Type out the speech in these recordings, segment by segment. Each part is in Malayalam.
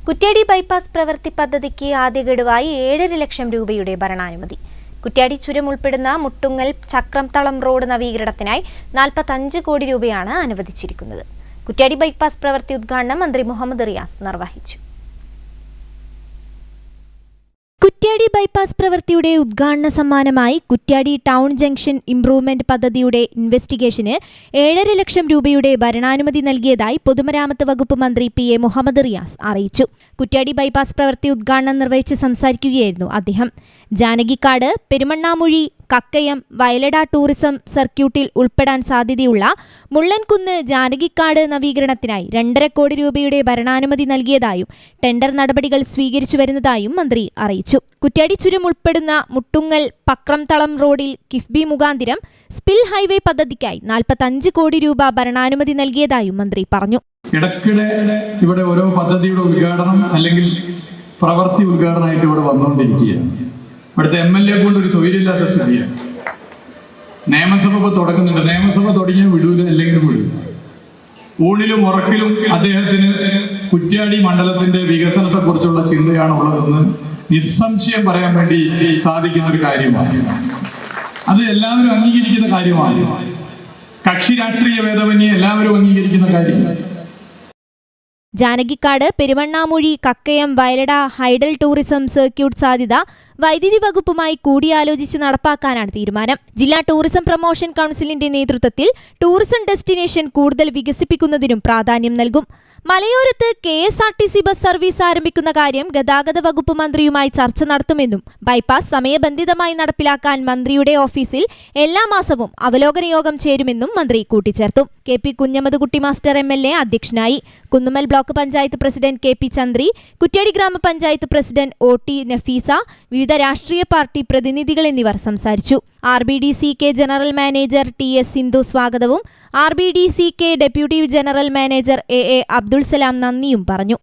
കുറ്റ്യാടി ബൈപ്പാസ് പ്രവൃത്തി പദ്ധതിക്ക് ആദ്യഗഡുവായി 7.5 ലക്ഷം രൂപയുടെ ഭരണാനുമതി. കുറ്റ്യാടി ചുരം ഉൾപ്പെടുന്ന മുട്ടുങ്ങൽ ചക്രംതളം റോഡ് നവീകരണത്തിനായി 45 കോടി രൂപയാണ് അനുവദിച്ചിരിക്കുന്നത്. കുറ്റ്യാടി ബൈപ്പാസ് പ്രവൃത്തി ഉദ്ഘാടനം മന്ത്രി മുഹമ്മദ് റിയാസ് നിർവഹിച്ചു. കുറ്റ്യാടി ബൈപ്പാസ് പ്രവൃത്തിയുടെ ഉദ്ഘാടന സമ്മാനമായി കുറ്റ്യാടി ടൗൺ ജംഗ്ഷൻ ഇംപ്രൂവ്മെന്റ് പദ്ധതിയുടെ ഇൻവെസ്റ്റിഗേഷന് 7.5 ലക്ഷം രൂപയുടെ ഭരണാനുമതി നൽകിയതായി പൊതുമരാമത്ത് വകുപ്പ് മന്ത്രി PA മുഹമ്മദ് റിയാസ് അറിയിച്ചു. കുറ്റ്യാടി ബൈപ്പാസ് പ്രവൃത്തി ഉദ്ഘാടനം നിർവഹിച്ച് സംസാരിക്കുകയായിരുന്നു അദ്ദേഹം. ജാനകിക്കാട്, പെരുമണ്ണാമുഴി, കക്കയം, വയലട ടൂറിസം സർക്യൂട്ടിൽ ഉൾപ്പെടാൻ സാധ്യതയുള്ള മുള്ളൻകുന്ന് ജാനകിക്കാട് നവീകരണത്തിനായി 2.5 കോടി രൂപയുടെ ഭരണാനുമതി നൽകിയതായും ടെൻഡർ നടപടികൾ സ്വീകരിച്ചു വരുന്നതായും മന്ത്രി അറിയിച്ചു. കുറ്റ്യാടി ചുരം ഉൾപ്പെടുന്ന മുട്ടുങ്ങൽ പക്രംതളം റോഡിൽ കിഫ്ബി മുഖാന്തിരം സ്പിൽ ഹൈവേ പദ്ധതിക്കായി 45 കോടി രൂപ ഭരണാനുമതി നൽകിയതായും മന്ത്രി പറഞ്ഞു. ഇടയ്ക്കിടെ ഇവിടെ ഓരോ പദ്ധതിയുടെ ഉദ്ഘാടനം അല്ലെങ്കിൽ പ്രവൃത്തി ഉദ്ഘാടനമായിട്ട് ഇവിടെ വന്നുകൊണ്ടിരിക്കുകയാണ്. ഇവിടുത്തെ MLA കൊണ്ട് ഒരു സൗകര്യമില്ലാത്ത സ്ഥിതിയാണ്. നിയമസഭ ഇപ്പോൾ തുടങ്ങുന്നുണ്ട്. നിയമസഭ തുടങ്ങിയാൽ വിടൂല, അല്ലെങ്കിൽ വിടൂല. ഊണിലും ഉറക്കിലും അദ്ദേഹത്തിന് കുറ്റ്യാടി മണ്ഡലത്തിന്റെ വികസനത്തെ കുറിച്ചുള്ള ചിന്തയാണ് ഉള്ളതെന്ന് നിസ്സംശയം പറയാൻ വേണ്ടി സാധിക്കുന്ന ഒരു കാര്യമാണ്. അത് എല്ലാവരും അംഗീകരിക്കുന്ന കാര്യമാണ്. കക്ഷി രാഷ്ട്രീയ ഭേദമന്യേ എല്ലാവരും അംഗീകരിക്കുന്ന കാര്യമാണ്. Janakikkad, Perumannamuzhi, Kakkayam, Vayalada hydel tourism circuit സാധ്യത വൈദ്യുതി വകുപ്പുമായി കൂടിയാലോചിച്ച് നടപ്പാക്കാനാണ് തീരുമാനം. ജില്ലാ ടൂറിസം പ്രൊമോഷൻ കൗൺസിലിന്റെ നേതൃത്വത്തിൽ ടൂറിസം ഡെസ്റ്റിനേഷൻ കൂടുതൽ വികസിപ്പിക്കുന്നതിനും പ്രാധാന്യം നൽകും. മലയോരത്ത് KSRTC ബസ് സർവീസ് ആരംഭിക്കുന്ന കാര്യം ഗതാഗത വകുപ്പ് മന്ത്രിയുമായി ചർച്ച നടത്തുമെന്നും ബൈപ്പാസ് സമയബന്ധിതമായി നടപ്പിലാക്കാൻ മന്ത്രിയുടെ ഓഫീസിൽ എല്ലാ മാസവും അവലോകന യോഗം ചേരുമെന്നും മന്ത്രി കൂട്ടിച്ചേർത്തു. KP കുഞ്ഞമ്മദ്കുട്ടി മാസ്റ്റർ MLA അധ്യക്ഷനായി. Kunnummal block panchayat president KP Chandri, Kuttiady ഗ്രാമപഞ്ചായത്ത് പ്രസിഡന്റ് OT നഫീസ, വിവിധ രാഷ്ട്രീയ പാർട്ടി പ്രതിനിധികൾ എന്നിവർ സംസാരിച്ചു. RBDCK general manager TS Sindhu സ്വാഗതവും RBDCK deputy general manager AA Abdul Salam നന്ദിയും പറഞ്ഞു.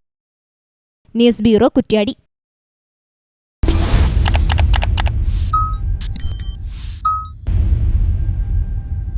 News bureau, Kuttiadi.